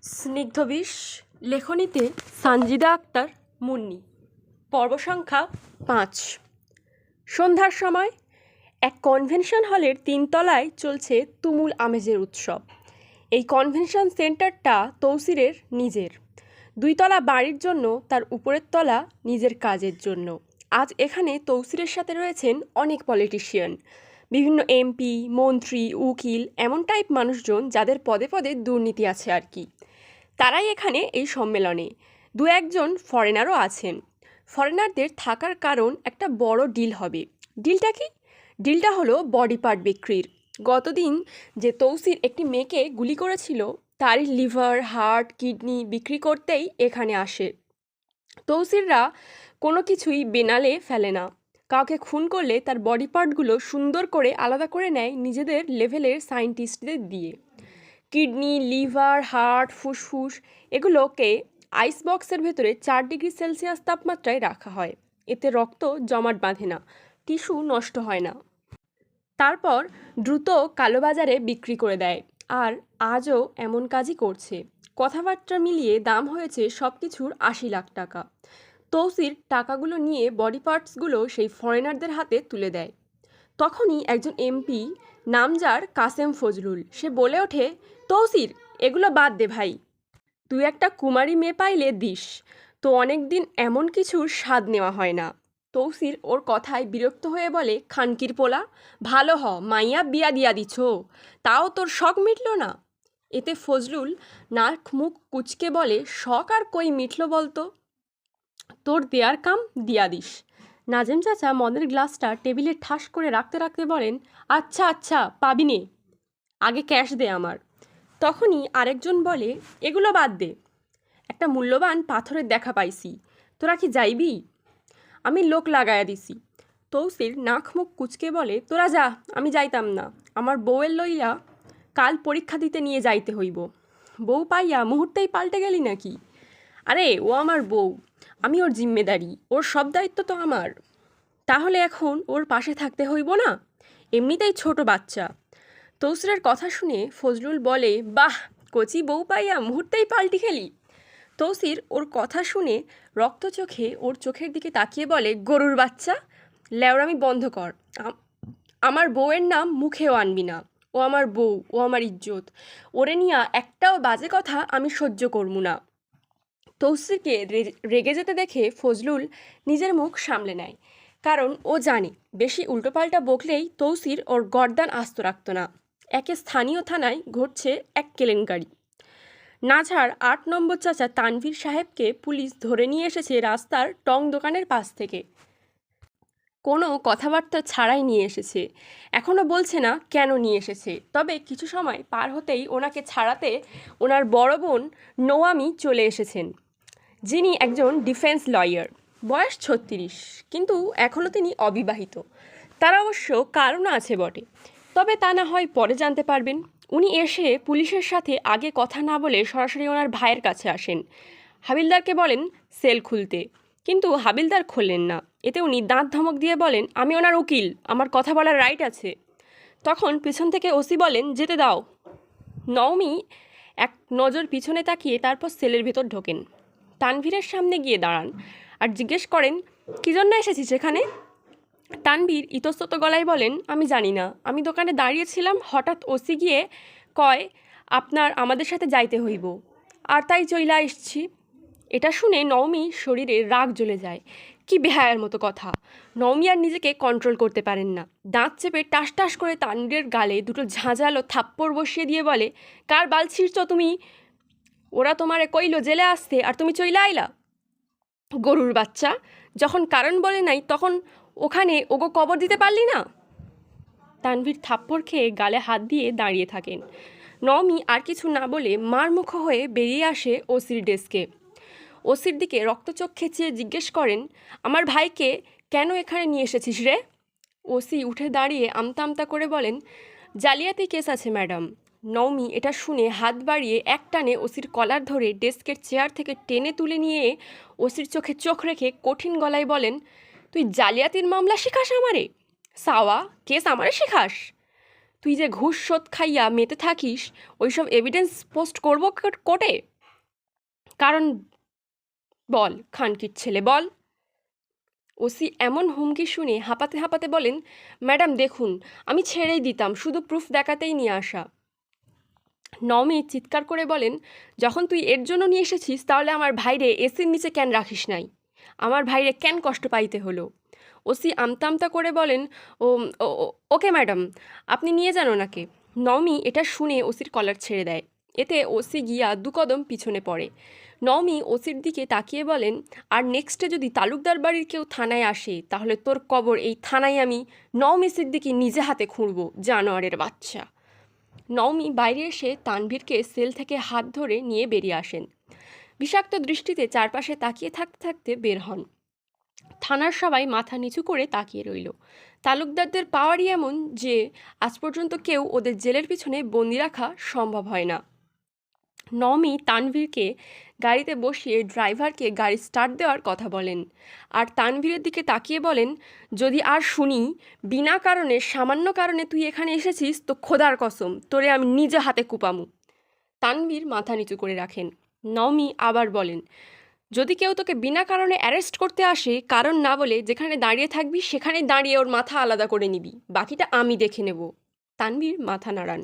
স্নিগ্ধবিষ লেখনীতে সানজিদা আক্তার মুন্নি। পর্ব সংখ্যা ৫। সন্ধ্যার সময় এক কনভেনশন হলের ৩ তলায় চলছে তুমুল আমেজের উৎসব। এই কনভেনশন সেন্টারটা তৌসিরের নিজের। ২ তলা বাড়ির জন্য, তার উপরের তলা নিজের কাজের জন্য। আজ এখানে তৌসিরের সাথে রয়েছেন অনেক পলিটিশিয়ান, বিভিন্ন এমপি, মন্ত্রী, উকিল, এমন টাইপ মানুষজন যাদের পদে পদে দুর্নীতি আছে আর কি। তারাই এখানে এই সম্মেলনে। দু একজন ফরেনারও আছেন। ফরেনারদের থাকার কারণ একটা বড় ডিল হবে। ডিলটা কি? ডিলটা হলো বডি পার্ট বিক্রির। গতদিন যে তৌসির একটি মেয়েকে গুলি করেছিল, তারই লিভার, হার্ট, কিডনি বিক্রি করতেই এখানে আসে। তৌসিররা কোনো কিছুই বেনালে ফেলে না। কাউকে খুন করলে তার বডি পার্টগুলো সুন্দর করে আলাদা করে নেয় নিজেদের লেভেলের সায়েন্টিস্টদের দিয়ে। কিডনি, লিভার, হার্ট, ফুসফুস এগুলোকে আইস বক্সের ভেতরে 4 ডিগ্রি সেলসিয়াস তাপমাত্রায় রাখা হয়। এতে রক্ত জমাট বাঁধে না, টিস্যু নষ্ট হয় না। তারপর দ্রুত কালোবাজারে বিক্রি করে দেয়। আর আজও এমন কাজই করছে। কথাবার্তা মিলিয়ে দাম হয়েছে সব কিছুর ৮০ লাখ টাকা। তৌসির টাকাগুলো নিয়ে বডি পার্টসগুলো সেই ফরেনারদের হাতে তুলে দেয়। তখনই একজন এমপি, নাম যার কাসেম ফজলুল, সে বলে ওঠে, তৌসির, এগুলো বাদ দে ভাই। তুই একটা কুমারী মেয়ে পাইলে দিস, তো অনেক দিন এমন কিছুর স্বাদ নেওয়া হয় না। তৌসির ওর কথায় বিরক্ত হয়ে বলে, খানকির পোলা, ভালো হ, মাইয়া বিয়া দিয়া দিছ, তাও তোর শখ মিটল না। এতে ফজলুল নাক মুখ কুচকে বলে, শখ আর কই মিটল বলতো, তোর দেয়ার কাম দিয়া দিস। নাজেম চাচা মদের গ্লাসটা টেবিলে ঠাস করে রাখতে রাখতে বলেন, আচ্ছা আচ্ছা, পাবি নে, আগে ক্যাশ দে আমার। তখনই আরেকজন বলে, এগুলো বাদ দে, একটা মূল্যবান পাথরের দেখা পাইছি, তোরা কি যাইবি? আমি লোক লাগায়া দিছি। তৌসির নাক মুখ কুচকে বলে, তোরা যা, আমি যাইতাম না, আমার বউয়ের লইয়া কাল পরীক্ষা দিতে নিয়ে যাইতে হইব। বউ পাইয়া মুহূর্তেই পাল্টে গেলি নাকি? আরে ও আমার বউ, আমি ওর জিম্মেদারি, ওর সব দায়িত্ব তো আমার। তাহলে এখন ওর পাশে থাকতে হইব না? এমনিতেই ছোট বাচ্চা। তৌসিরের কথা শুনে ফজলুল বলে, বাহ, কচি বউ পাইয়া মুহূর্তেই পাল্টি খেলি। তৌসির ওর কথা শুনে রক্ত চোখে ওর চোখের দিকে তাকিয়ে বলে, গরুর বাচ্চা, ল্যাওড়ামি বন্ধ কর। আমার বউয়ের নাম মুখেও আনবি না। ও আমার বউ, ও আমার ইজ্জত, ওরে নিয়া একটাও বাজে কথা আমি সহ্য করবো না। তৌসিরকে রেগে যেতে দেখে ফজলুল নিজের মুখ সামলে নেয়, কারণ ও জানে বেশি উল্টোপাল্টা বকলেই তৌসির ওর গর্দান আস্ত রাখত না। একে স্থানীয় থানায় ঘটছে এক কেলেঙ্কারি। নাঝার ৮ নম্বর চাচা তানভীর সাহেবকে পুলিশ ধরে নিয়ে এসেছে রাস্তার টং দোকানের পাশ থেকে। কোনো কথাবার্তা ছাড়াই নিয়ে এসেছে। এখনও বলছে না কেন নিয়ে এসেছে, তবে কিছু সময় পার হতেই ওনাকে ছাড়াতে ওনার বড় বোন নওয়ামি চলে এসেছেন, যিনি একজন ডিফেন্স লয়ার। বয়স ৩৬, কিন্তু এখনও তিনি অবিবাহিত। তার অবশ্য কারণ আছে বটে, তবে তা না হয় পরে জানতে পারবেন। উনি এসে পুলিশের সাথে আগে কথা না বলে সরাসরি ওনার ভাইয়ের কাছে আসেন। হাবিলদারকে বলেন সেল খুলতে, কিন্তু হাবিলদার খোলেন না। এতে উনি দাঁত ধমক দিয়ে বলেন, আমি ওনার উকিল, আমার কথা বলার রাইট আছে। তখন পিছন থেকে ওসি বলেন, যেতে দাও। নওমি এক নজর পিছনে তাকিয়ে তারপর সেলের ভেতর ঢোকেন। তানভীরের সামনে গিয়ে দাঁড়ান আর জিজ্ঞেস করেন, কী জন্য এসেছিস এখানে? তানভীর ইতস্তত গলায় বলেন, আমি জানি না, আমি দোকানে দাঁড়িয়েছিলাম, হঠাৎ ওসি গিয়ে কয় আপনার আমাদের সাথে যাইতে হইব, আর তাই চইলা এসছি। এটা শুনে নওমি শরীরে রাগ জ্বলে যায়। কি বেহায়ার মতো কথা! নওমি আর নিজেকে কন্ট্রোল করতে পারেন না। দাঁত চেপে টাস টাস করে তানভীরের গালে দুটো ঝাঁঝালো থাপ্পড় বসিয়ে দিয়ে বলে, কার বাল ছিঁড়ছ তুমি? ওরা তোমারে কইল জেলে আসতে, আর তুমি চইলা আইলা? গরুর বাচ্চা, যখন কারণ বলে নাই তখন ওখানে ওগো কবর দিতে পারলি না? তানভীর থাপ্পড় খেয়ে গালে হাত দিয়ে দাঁড়িয়ে থাকেন। নওমি আর কিছু না বলে মারমুখো হয়ে বেরিয়ে আসে ওসির ডেস্কে। ওসির দিকে রক্তচোখ খেঁচিয়ে জিজ্ঞেস করেন, আমার ভাইকে কেন এখানে নিয়ে এসেছিস রে? ওসি উঠে দাঁড়িয়ে আমতা আমতা করে বলেন, জালিয়াতি কেস আছে ম্যাডাম। নওমি এটা শুনে হাত বাড়িয়ে একটানে ওসির কলার ধরে ডেস্কের চেয়ার থেকে টেনে তুলে নিয়ে ওসির চোখে চোখ রেখে কঠিন গলায় বলেন, তুই জালিয়াতির মামলা শিখাস আমারে? সাওয়া কেস আমারে শিখাস? তুই যে ঘুষ শোধ খাইয়া মেতে থাকিস, ওইসব এভিডেন্স পোস্ট করবো কোর্টে? কারণ বল খানকির ছেলে, বল। ওসি এমন হুমকি শুনে হাঁপাতে হাঁপাতে বলেন, ম্যাডাম দেখুন, আমি ছেড়েই দিতাম, শুধু প্রুফ দেখাতেই নিয়ে আসা। নওমি চিৎকার করে বলেন, যখন তুই এর জন্য নিয়ে এসেছিস তাহলে আমার ভাইরে এসির নিচে কেন রাখিস নাই? আমার ভাইরে কেন কষ্ট পাইতে হলো? ওসি আমতা আমতা করে বলেন, ও ওকে ম্যাডাম, আপনি নিয়ে যান ওনাকে। নওমি এটা শুনে ওসির কলার ছেড়ে দেয়। এতে ওসি গিয়া দু কদম পিছনে পড়ে। নওমি ওসির দিকে তাকিয়ে বলেন, আর নেক্সটে যদি তালুকদার বাড়ির কেউ থানায় আসে তাহলে তোর কবর এই থানায় আমি নওমি সিদ্দিকী নিজে হাতে খুঁড়ব, জানোয়ারের বাচ্চা। নওমি বাইরে এসে তানভীরকে সেল থেকে হাত ধরে নিয়ে বেরিয়ে আসেন। বিষাক্ত দৃষ্টিতে চারপাশে তাকিয়ে থাকতে থাকতে বের হন। থানার সবাই মাথা নিচু করে তাকিয়ে রইল। তালুকদারদের পাওয়ারই এমন যে আজ পর্যন্ত কেউ ওদের জেলের পিছনে বন্দি রাখা সম্ভব হয় না। নওমি তানভীরকে গাড়িতে বসিয়ে ড্রাইভারকে গাড়ি স্টার্ট দেওয়ার কথা বলেন, আর তানভীরের দিকে তাকিয়ে বলেন, যদি আর শুনি বিনা কারণে সামান্য কারণে তুই এখানে এসেছিস তো খোদার কসম তোরে আমি নিজে হাতে কুপামু। তানভীর মাথা নিচু করে রাখেন। নওমি আবার বলেন, যদি কেউ তোকে বিনা কারণে অ্যারেস্ট করতে আসে, কারণ না বলে যেখানে দাঁড়িয়ে থাকবি সেখানে দাঁড়িয়ে ওর মাথা আলাদা করে নিবি, বাকিটা আমি দেখে নেব। তানভীর মাথা নাড়ান।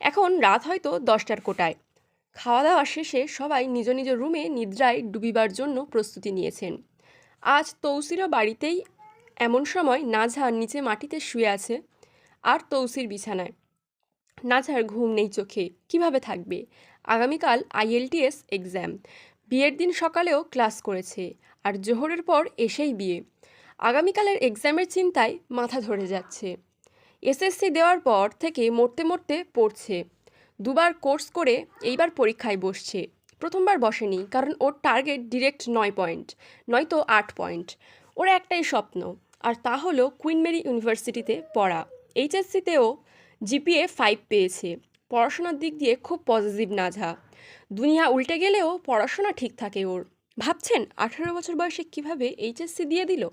এখন রাত হয়তো 10টার কোটায়। খাওয়া দাওয়া শেষে সবাই নিজ নিজ রুমে নিদ্রায় ডুবিবার জন্য প্রস্তুতি নিয়েছেন। আজ তৌসিরও বাড়িতেই। এমন সময় নাজহার নিচে মাটিতে শুয়ে আছে আর তৌসির বিছানায়। নাজহার ঘুম নেই চোখে, কিভাবে থাকবে? আগামীকাল IELTS এক্সাম। বিয়ের দিন সকালেও ক্লাস করেছে, আর জোহরের পর এসেই বিয়ে। আগামীকালের এক্সামের চিন্তায় মাথা ধরে যাচ্ছে। SSC দেওয়ার পর থেকে মরতে মরতে পড়ছে। দুবার কোর্স করে এইবার পরীক্ষায় বসছে। প্রথমবার বসেনি কারণ ওর টার্গেট ডিরেক্ট 9 পয়েন্ট, নয়তো 8 পয়েন্ট। ওর একটাই স্বপ্ন, আর তা হলো কুইন মেরি ইউনিভার্সিটিতে পড়া। HSCতেও GPA 5 পেয়েছে। পড়াশোনার দিক দিয়ে খুব পজিটিভ নাজহা। দুনিয়া উল্টে গেলেও পড়াশোনা ঠিক থাকে ওর। ভাবছেন 18 বছর বয়সে কিভাবে HSC দিয়ে দিল?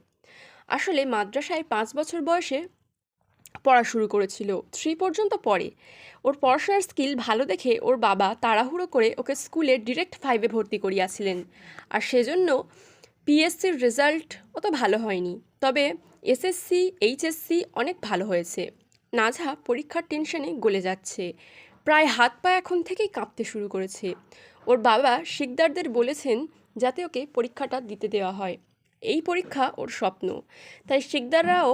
আসলে মাদ্রাসায় 5 বছর বয়সে পড়া শুরু করেছিল, 3 পর্যন্ত পড়ে। ওর পড়াশোনার স্কিল ভালো দেখে ওর বাবা তাড়াহুড়ো করে ওকে স্কুলে ডিরেক্ট 5-এ ভর্তি করিয়েছিলেন, আর সেজন্য PSCর রেজাল্ট অত ভালো হয়নি। তবে SSC HSC অনেক ভালো হয়েছে। নাজহা পরীক্ষার টেনশনে গলে যাচ্ছে, প্রায় হাত পা এখন থেকেই কাঁপতে শুরু করেছে। ওর বাবা শিকদারদের বলেছেন যাতে ওকে পরীক্ষাটা দিতে দেওয়া হয়। এই পরীক্ষা ওর স্বপ্ন, তাই শিকদাররাও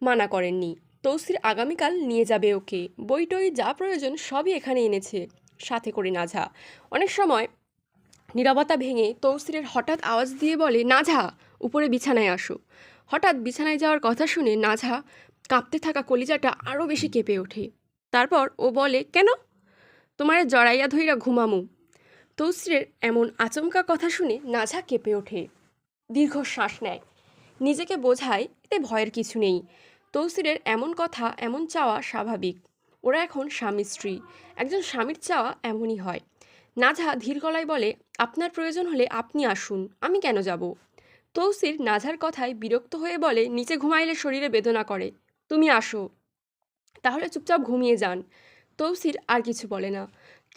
মানা করেননি। তৌসির আগামীকাল নিয়ে যাবে ওকে, বই টই যা প্রয়োজন সবই এখানে এনেছে সাথে করে নাজহা। অনেক সময় নীরবতা ভেঙে তৌসিরের হঠাৎ আওয়াজ দিয়ে বলে, নাজহা উপরে বিছানায় আসো। হঠাৎ বিছানায় যাওয়ার কথা শুনে নাজহা কাঁপতে থাকা কলিজাটা আরও বেশি কেঁপে ওঠে। তারপর ও বলে, কেন? তোমারে জড়াইয়া ধইরা ঘুমামু। তৌসিরের এমন আচমকা কথা শুনে নাজহা কেঁপে ওঠে, দীর্ঘ শ্বাস নেয়, নিজেকে বোঝায় এতে ভয়ের কিছু নেই। তৌসিরের এমন কথা, এমন চাওয়া স্বাভাবিক। ওরা এখন স্বামী স্ত্রী, একজন স্বামীর চাওয়া এমনই হয়। নাজহা ধীর গলায় বলে, আপনার প্রয়োজন হলে আপনি আসুন, আমি কেন যাব? তৌসির নাজহার কথায় বিরক্ত হয়ে বলে, নিচে ঘুমাইলে শরীরে বেদনা করে, তুমি আসো। তাহলে চুপচাপ ঘুমিয়ে যান। তৌসির আর কিছু বলে না।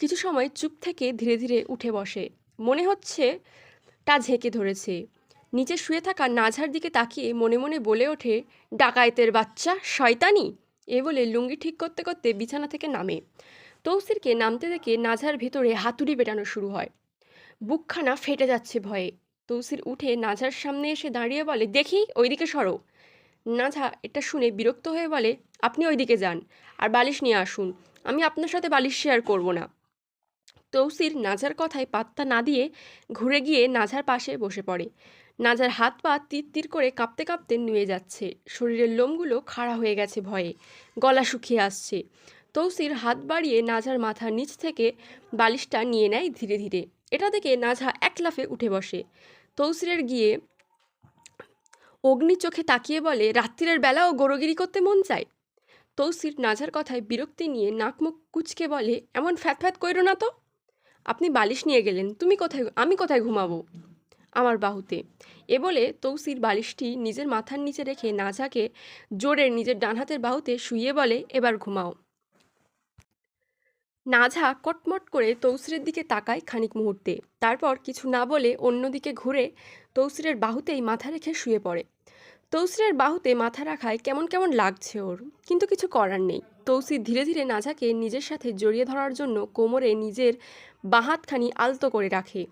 কিছু সময় চুপ থেকে ধীরে ধীরে উঠে বসে। মনে হচ্ছে তা ঝেঁকে ধরেছে। নিচে শুয়ে থাকা নাজহার দিকে তাকিয়ে মনে মনে বলে ওঠে, ডাকায়েতের বাচ্চা, শয়তানি। এ বলে লুঙ্গি ঠিক করতে করতে বিছানা থেকে নামে। তৌসিরকে নামতে দেখে নাজহার ভেতরে হাতুড়ি পেটানো শুরু হয়। বুকখানা ফেটে যাচ্ছে ভয়ে। তৌসির উঠে নাজহার সামনে এসে দাঁড়িয়ে বলে, দেখি ওইদিকে সরো। নাজহা এটা শুনে বিরক্ত হয়ে বলে, আপনি ওইদিকে যান আর বালিশ নিয়ে আসুন, আমি আপনার সাথে বালিশ শেয়ার করব না। তৌসির নাজহার কথায় পাত্তা না দিয়ে ঘুরে গিয়ে নাজহার পাশে বসে পড়ে। নাজহার হাত পা তীর তীর করে কাঁপতে কাঁপতে নুয়ে যাচ্ছে, শরীরের লোমগুলো খাড়া হয়ে গেছে ভয়ে, গলা শুকিয়ে আসছে। তৌসির হাত বাড়িয়ে নাজহার মাথার নিচ থেকে বালিশটা নিয়ে নেয় ধীরে ধীরে। এটা দেখে নাজহা এক লাফে উঠে বসে। তৌসিরের গিয়ে অগ্নি চোখে তাকিয়ে বলে, রাত্রিরের বেলাও গরগিরি করতে মন চায়? তৌসির নাজহার কথায় বিরক্তি নিয়ে নাক মুখ কুচকে বলে, এমন ফ্যাত ফ্যাত কইরো না তো। আপনি বালিশ নিয়ে গেলেন, আমি কোথায় ঘুমাবো? আমার বাহুতে। এ বলে তৌসির বালিশটি নিজের মাথার নিচে রেখে নাঝাকে জোরে নিজের ডান হাতের বাহুতে শুইয়ে বলে, এবার ঘুমাও। নাঝা কটমট করে তৌসিরের দিকে তাকায় খানিক মুহূর্তে, তারপর কিছু না বলে অন্যদিকে ঘুরে তৌসিরের বাহুতেই মাথা রেখে শুয়ে পড়ে। তৌসিরের বাহুতে মাথা রাখায় কেমন কেমন লাগছে ওর, কিন্তু কিছু করার নেই। তৌসির ধীরে ধীরে নাঝাকে নিজের সাথে জড়িয়ে ধরার জন্য কোমরে নিজের বাঁ হাতখানি আলতো করে রাখে।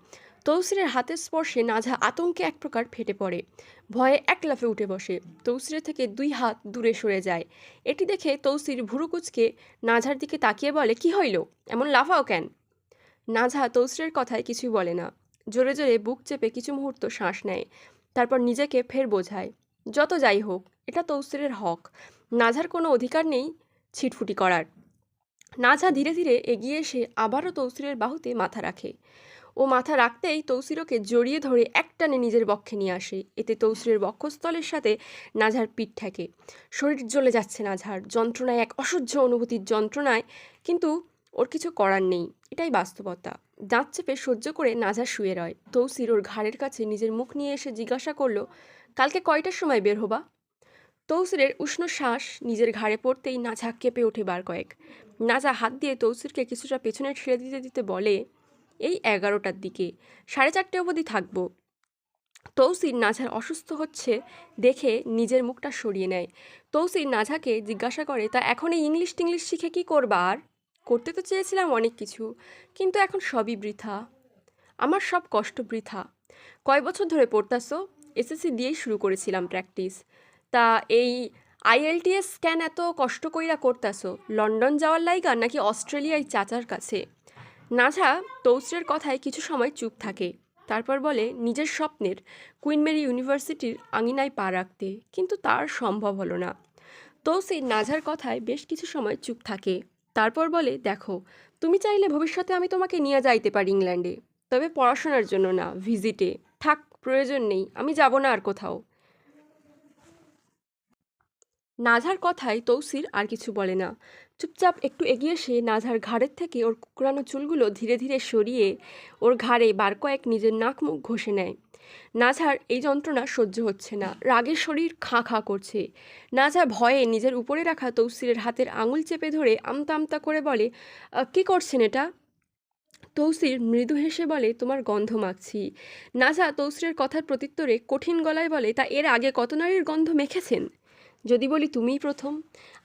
তৌসিরের হাতের স্পর্শে নাঝা আতঙ্কে এক প্রকার ফেটে পড়ে, ভয়ে এক লাফে উঠে বসে, তৌসিরের থেকে 2 হাত দূরে সরে যায়। এটি দেখে তৌসির ভুরু কুঁচকে নাঝার দিকে তাকিয়ে বলে, কি হইল, এমন লাফাও কেন? নাঝা তৌসিরের কথায় কিছুই বলে না, জোরে জোরে বুক চেপে কিছু মুহূর্ত শ্বাস নেয়, তারপর নিজেকে ফের বোঝায়, যত যাই হোক এটা তৌসিরের হক, নাঝার কোনো অধিকার নেই ছিটফুটি করার। নাঝা ধীরে ধীরে এগিয়ে এসে আবারও তৌসিরের বাহুতে মাথা রাখে। ও মাথা রাখতেই তৌসিরকে জড়িয়ে ধরে একটানে নিজের বক্ষে নিয়ে আসে। এতে তৌসিরের বক্ষস্থলের সাথে নাঝার পিঠ ঠেকে। শরীর জ্বলে যাচ্ছে নাঝার, যন্ত্রণায় এক অসহ্য অনুভূতির যন্ত্রণায়, কিন্তু ওর কিছু করার নেই, এটাই বাস্তবতা। দাঁত চেপে সহ্য করে নাঝা শুয়ে রয়। তৌসির ওর ঘাড়ের কাছে নিজের মুখ নিয়ে এসে জিজ্ঞাসা করলো, কালকে কয়টার সময় বের হবা? তৌসিরের উষ্ণ শ্বাস নিজের ঘাড়ে পড়তেই নাঝা কেঁপে ওঠে বার কয়েক। নাঝা হাত দিয়ে তৌসিরকে কিছুটা পেছনে ঠেলে দিতে দিতে বলে, এই 11টার দিকে, 4:30 অবধি থাকবো। তৌসির নাঝার অসুস্থ হচ্ছে দেখে নিজের মুখটা সরিয়ে নেয়। তৌসির নাঝাকে জিজ্ঞাসা করে, তা এখন এই ইংলিশ টিংলিশ শিখে কি করবা? আর করতে তো চেয়েছিলাম অনেক কিছু, কিন্তু এখন সবই বৃথা, আমার সব কষ্ট বৃথা। কয় বছর ধরে পড়তাছো? এসএসসি দিয়েই শুরু করেছিলাম প্র্যাকটিস। তা এই আইএলটিএস কেন এত কষ্ট কইরা করতাছো? লন্ডন যাওয়ার লাইগা নাকি অস্ট্রেলিয়ায় চাচার কাছে? নাঝা তৌসিরের কথায় কিছু সময় চুপ থাকে, তারপর বলে, নিজের স্বপ্নের কুইন মেরি ইউনিভার্সিটির আঙিনায় পা রাখতে, কিন্তু তার সম্ভব হলো না। তৌসির নাঝার কথায় বেশ কিছু সময় চুপ থাকে, তারপর বলে, দেখো, তুমি চাইলে ভবিষ্যতে আমি তোমাকে নিয়ে যাইতে পারি ইংল্যান্ডে, তবে পড়াশোনার জন্য না, ভিজিটে। থাক, প্রয়োজন নেই, আমি যাব না আর কোথাও। নাঝার কথায় তৌসির আর কিছু বলে না, চুপচাপ একটু এগিয়ে এসে নাঝার ঘাড়ের থেকে ওর কুকড়ানো চুলগুলো ধীরে ধীরে সরিয়ে ওর ঘাড়ে বার কয়েক নিজের নাক মুখ ঘষে নেয়। নাঝার এই যন্ত্রণা সহ্য হচ্ছে না, রাগের শরীর খাঁ খাঁ করছে। নাঝা ভয়ে নিজের উপরে রাখা তৌসিরের হাতের আঙুল চেপে ধরে আমতা আমতা করে বলে, কী করছেন এটা? তৌসির মৃদু হেসে বলে, তোমার গন্ধ মাখছি। নাঝা তৌসিরের কথার প্রত্যুত্তরে কঠিন গলায় বলে, তা এর আগে কত নারীর গন্ধ মেখেছেন? যদি বলি তুমিই প্রথম।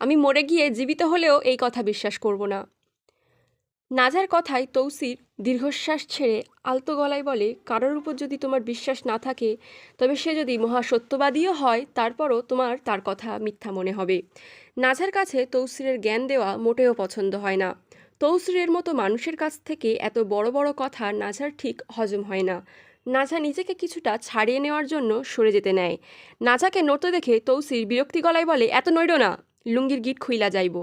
আমি মরে গিয়ে জীবিত হলেও এই কথা বিশ্বাস করব না। নাঝার কথায় তৌসির দীর্ঘশ্বাস ছেড়ে আলতো গলায় বলে, কারোর উপর যদি তোমার বিশ্বাস না থাকে, তবে সে যদি মহাসত্যবাদীও হয়, তারপরও তোমার তার কথা মিথ্যা মনে হবে। নাঝার কাছে তৌসিরের জ্ঞান দেওয়া মোটেও পছন্দ হয় না। তৌসিরের মতো মানুষের কাছ থেকে এত বড় বড় কথা নাঝার ঠিক হজম হয় না। নাঝা নিজেকে কিছুটা ছাড়িয়ে নেওয়ার জন্য সরে যেতে নেয়। নাঝাকে নড়তে দেখে তৌসির বিরক্তি গলায় বলে, এত নইরো না, লুঙ্গির গিট খুইলা যাইব।